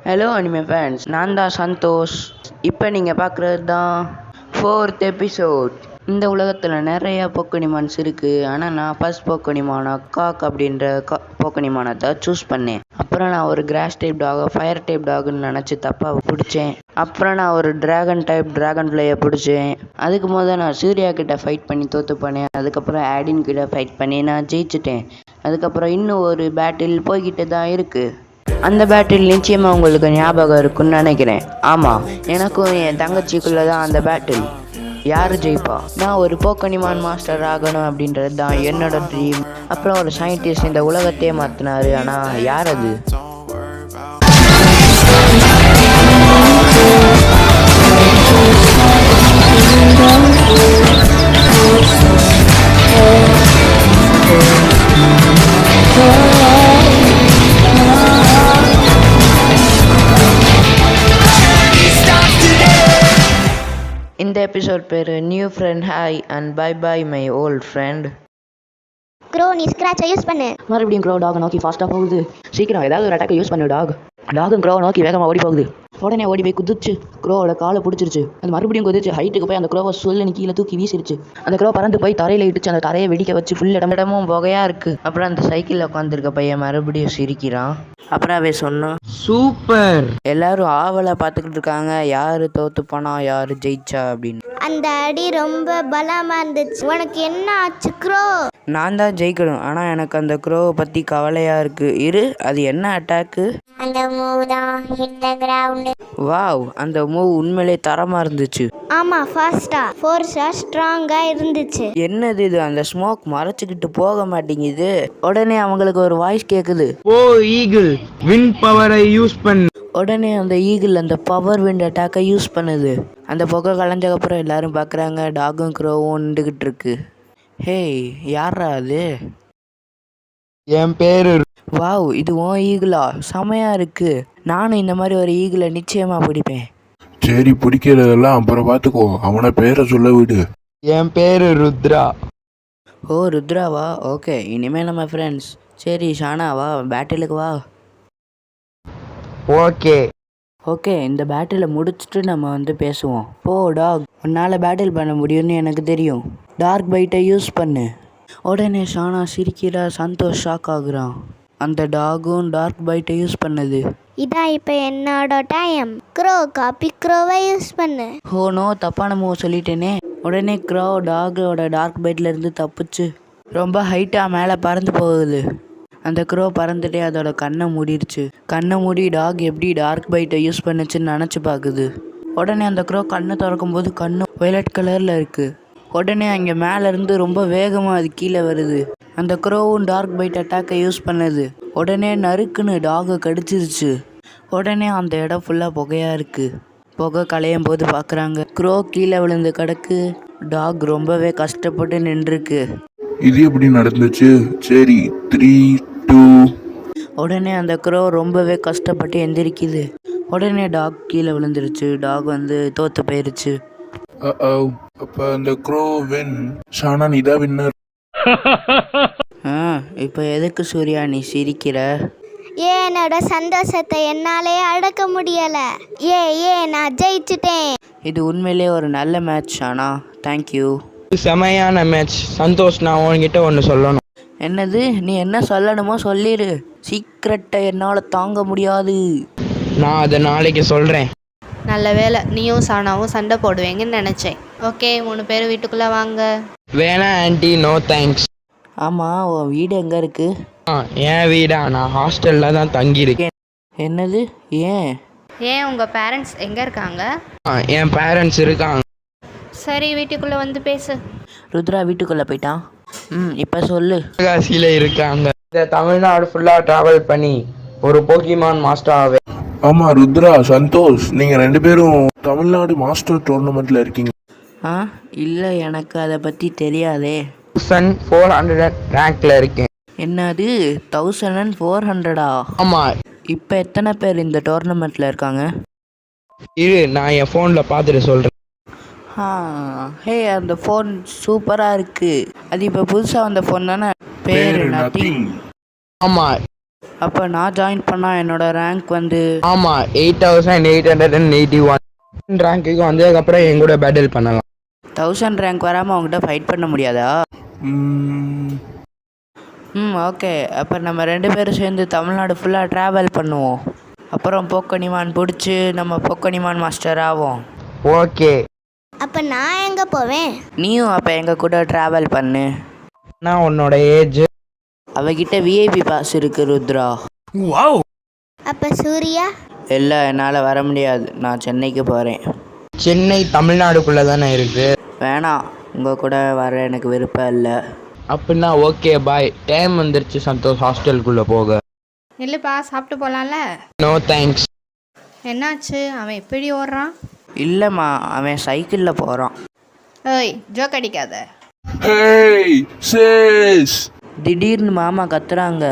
Hello anime fans, நான் தான் சந்தோஷ். இப்போ நீங்கள் பார்க்குறது தான் 4th எபிசோட். இந்த உலகத்தில் நிறைய போக்கனிமான்ஸ் இருக்குது. ஆனால் நான் ஃபர்ஸ்ட் போக்கனிமானா காக் அப்படின்ற போக்கனிமானை சூஸ் பண்ணேன். அப்புறம் நான் ஒரு கிராஸ் டைப் டாக ஃபயர் டைப் டாகுன்னு நினச்சி தப்பாக பிடிச்சேன். அப்புறம் நான் ஒரு டிராகன் டைப் டிராகன் ஃப்ளையை பிடிச்சேன். அதுக்கு முதல்ல நான் சூர்யா கிட்ட ஃபைட் பண்ணி தோற்று போனேன். அதுக்கப்புறம் ஆடின் கிட்ட ஃபைட் பண்ணி நான் ஜெயிச்சிட்டேன். அதுக்கப்புறம் இன்னும் ஒரு பேட்டில் போய்கிட்டு தான் இருக்குது. அந்த பேட்டில் நிச்சயமாக உங்களுக்கு ஞாபகம் இருக்குன்னு நினைக்கிறேன். ஆமாம், எனக்கும் என் தங்கச்சிக்குள்ளே தான் அந்த பேட்டில். யார் ஜெயிப்பா? நான் ஒரு போக்கனிமான் மாஸ்டர் ஆகணும் அப்படின்றது தான் என்னோட ட்ரீம். அப்புறம் ஒரு சயின்டிஸ்ட் இந்த உலகத்தையே மாற்றினாரு. ஆனால் யார் அது? இந்த எபிசோட் பேர் new friend hi and bye bye my old friend. Crow, நீ ஸ்க்ராட்சை யூஸ் பண்ணு. மறுபடியும் க்ரோ டாக் நோக்கி ஃபாஸ்ட்டாக போகுது. சீக்கிரம் ஏதாவது ஒரு அட்டாக்கை யூஸ் பண்ணு டாக். டாகும் க்ரோவை நோக்கி வேகமாக ஓடி போகுது. உடனே ஓடி போய் குதிச்சு க்ரோவோட காலை பிடிச்சிருச்சு. அது மறுபடியும் குதிச்சு ஹைட்டுக்கு போய் அந்த க்ரோவை சொல்லி கீழே தூக்கி வீசிருச்சு. அந்த க்ரோ பறந்து போய் தரையில் இட்டுச்சு. அந்த தரையை வெடிக்க வச்சு ஃபுல் இடமும் புகையாக இருக்குது. அப்புறம் அந்த சைக்கிளில் உட்காந்துருக்க பையன் மறுபடியும் சிரிக்கிறான். அப்புறம் அவன் சொன்னான், சூப்பர். எல்லாரும் ஆவலை பார்த்துக்கிட்டு இருக்காங்க, யார் தோத்து போனா யார் ஜெயிச்சா அப்படின்னு. அந்த அடி ரொம்ப பலமாக இருந்துச்சு. உனக்கு என்ன ஆச்சு க்ரோ? நான் தான் ஜெயிக்கணும், ஆனால் எனக்கு அந்த க்ரோவை பற்றி கவலையாக இருக்குது. இரு, அது என்ன அட்டாக்கு? அந்த மூவ் தான் ஹிட் தி கிரவுண்ட். வாவ், அந்த மூவ் உண்மையிலே தரமாக இருந்துச்சு. ஆமாம், ஃபாஸ்ட்டாக ஃபோர்ஸாக ஸ்ட்ராங்காக இருந்துச்சு. என்னது இது? அந்த ஸ்மோக் மறைச்சிக்கிட்டு போக மாட்டேங்குது. உடனே அவங்களுக்கு ஒரு வாய்ஸ் கேட்குது, ஓ ஈகிள், விண்ட் பவரை யூஸ் பண்ணு. உடனே அந்த ஈகிள் அந்த பவர் விண்ட் அட்டாக்கை யூஸ் பண்ணுது. அந்த புகை கலைஞ்சக்கப்புறம் எல்லாரும் பார்க்குறாங்க, டாகும் க்ரோவும் நின்றுக்கிட்டு இருக்கு. ஹேய், யாரா அது? என் பேரு. வாவ், இது உன் ஈகிளா? செமையாக இருக்கு. நானும் இந்த மாதிரி ஒரு ஈகிளை நிச்சயமாக பிடிப்பேன். சரி, பிடிக்கிறதெல்லாம் அப்புறம் பார்த்துக்கோ, அவனை பேரை சொல்ல விடு. என் பேரு ருத்ரா. ஓ, ருத்ராவா? ஓகே, இனிமேல் நம்ம ஃப்ரெண்ட்ஸ். சரி ஷானா, வா பேட்டிலுக்கு வா. ஓகே ஓகே, இந்த பேட்டிலை முடிச்சுட்டு நம்ம பேசுவோம். போ டாக், உன்னால் பேட்டில் பண்ண முடியும்னு எனக்கு தெரியும். டார்க் பைட்டை யூஸ் பண்ணு. உடனே ஷானா சிரிக்கிறா. சந்தோஷ் ஷாக் ஆகுறான். அந்த டாகும் டார்க் பைட்டை யூஸ் பண்ணுது. இதான் இப்போ என்னோட டைம். க்ரோ காப்பி க்ரோவை யூஸ் பண்ணு. ஓ நோ, தப்பான மூவ் சொல்லிட்டேனே. உடனே க்ரோ டாகோட டார்க் பைட்லேருந்து தப்பிச்சு ரொம்ப ஹைட்டாக மேலே பறந்து போகுது. அந்த க்ரோ பறந்துட்டே அதோட கண்ணை மூடிடுச்சு. கண்ணை மூடி டாக் எப்படி டார்க் பைட்டை யூஸ் பண்ணுச்சுன்னு நினச்சி பார்க்குது. உடனே அந்த க்ரோ கண்ணை திறக்கும்போது கண்ணு வயலட் கலரில் இருக்குது. உடனே அங்கே மேலேருந்து ரொம்ப வேகமாக அது கீழே வருது. அந்த க்ரோவும் டார்க் பைட் அட்டாக்கை யூஸ் பண்ணுது. உடனே நறுக்குன்னு டாகை கடிச்சிருச்சு. உடனே அந்த இடம் ஃபுல்லாக புகையாக இருக்குது. புகை களையும் போது பார்க்குறாங்க, க்ரோ கீழே விழுந்து கிடக்கு. டாக் ரொம்பவே கஷ்டப்பட்டு நின்றுருக்கு. இது எப்படி நடந்துச்சு? சரி, 3, 2. உடனே அந்த க்ரோ ரொம்பவே கஷ்டப்பட்டு எந்திரிக்குது. உடனே டாக் கீழே விழுந்துருச்சு. டாக் தோத்து போயிருச்சு. அப்போ அந்த க்ரோ வின். ஷானா, நீ தான் வின்னர். இப்போ எதுக்கு சூர்யா நீ சிரிக்கிற? என்னோட சந்தோஷத்தை என்னாலே அடக்க முடியலை. நான் ஜெயிச்சிட்டேன். இது உண்மையிலே ஒரு நல்ல மேட்ச் ஷானா. தேங்க்யூ. செமையான மேட்ச். சந்தோஷ், நான் உன்கிட்ட ஒன்று சொல்லணும். என்னது? நீ என்ன சொல்லணுமோ சொல்லிடு. சீக்ரெட்டை என்னால் தாங்க முடியாது. நான் அதை நாளைக்கு சொல்கிறேன். நல்ல வேலை, நீயும் சானாவும் சண்டை போடுவீங்கன்னு நினச்சேன். ஓகே, 3 பேர் வீட்டுக்குள்ளே வாங்க. வேணா ஆன்ட்டி, நோ தேங்க்ஸ். ஆமாம், உன் வீடு எங்கே இருக்கு? என் வீடா? நான் ஹாஸ்டலில் தான் தங்கியிருக்கேன். என்னது? ஏன் உங்கள் பேரண்ட்ஸ் எங்கே இருக்காங்க? என் பேரண்ட்ஸ் இருக்காங்க. சரி, வீட்டுக்குள்ளே வந்து பேசு. ருத்ரா வீட்டுக்குள்ளே போயிட்டான். இப்போ சொல்லு. சிவகாசியில் இருக்காங்க. இந்த தமிழ்நாடு ஃபுல்லாக ட்ராவல் பண்ணி ஒரு போக்கிமான் மாஸ்டர் ஆவேன். ஆமாம் ருத்ரா, சந்தோஷ், நீங்கள் 2 பேரும் தமிழ்நாடு மாஸ்டர் டோர்னமெண்ட்டில் இருக்கீங்க. இல்லை, எனக்கு அதை பற்றி தெரியாதே. 1400 ரேங்க்ல இருக்கேன். என்னது 1400? ஆமாம். இப்போ எத்தனை பேர் இந்த டோர்னமெண்ட்டில் இருக்காங்க? இரு, நான் என் ஃபோனில் பார்த்துட்டு சொல்கிறேன். ஹே, அந்த ஃபோன் சூப்பராக இருக்குது. அது இப்போ புதுசாக வந்த ஃபோன் தானே? பேர் நத்திங். ஆமாம். அப்போ நான் ஜாயின் பண்ணால் என்னோட ரேங்க் வந்து ஆமாம் 8881 ரேங்க்குக்கு வந்ததுக்கப்புறம் என் கூட பேட்டில் பண்ணலாம். 1000 ரேங்க் வராமல் அவங்ககிட்ட ஃபைட் பண்ண முடியாதா? ஓகே. அப்போ நம்ம 2 பேரும் சேர்ந்து தமிழ்நாடு ஃபுல்லாக ட்ராவல் பண்ணுவோம். அப்புறம் போக்கனிமான் பிடிச்சி நம்ம போக்கனிமான் மாஸ்டர் ஆவோம். ஓகே. அப்போ நான் எங்கே போவேன்? நீயும் அப்போ எங்கள் கூட ட்ராவல் பண்ணு. நான் உன்னோட ஏஜ். அவகிட்ட விஐபி பாஸ் இருக்கு ருத்ரா. அப்போ சூர்யா? இல்லை, என்னால் வர முடியாது. நான் சென்னைக்கு போகிறேன். சென்னை தமிழ்நாடுக்குள்ளே தானே இருக்குது. வேணாம், உங்கள் கூட வர எனக்கு விருப்பம் இல்லை. அப்படின்னா ஓகே பாய். டைம் வந்துருச்சு சந்தோஷ் ஹாஸ்டலுக்குள்ளே போக. இல்லைப்பா, சாப்பிட்டு போகலாம்ல. No thanks. என்னாச்சு, அவன் எப்படி ஓடுறான்? இல்லைம்மா, அவன் சைக்கிளில் போகிறான். ஏய், ஜோக் அடிக்காத. Hey, sis! திடீர்னு மாமா கத்துறாங்க.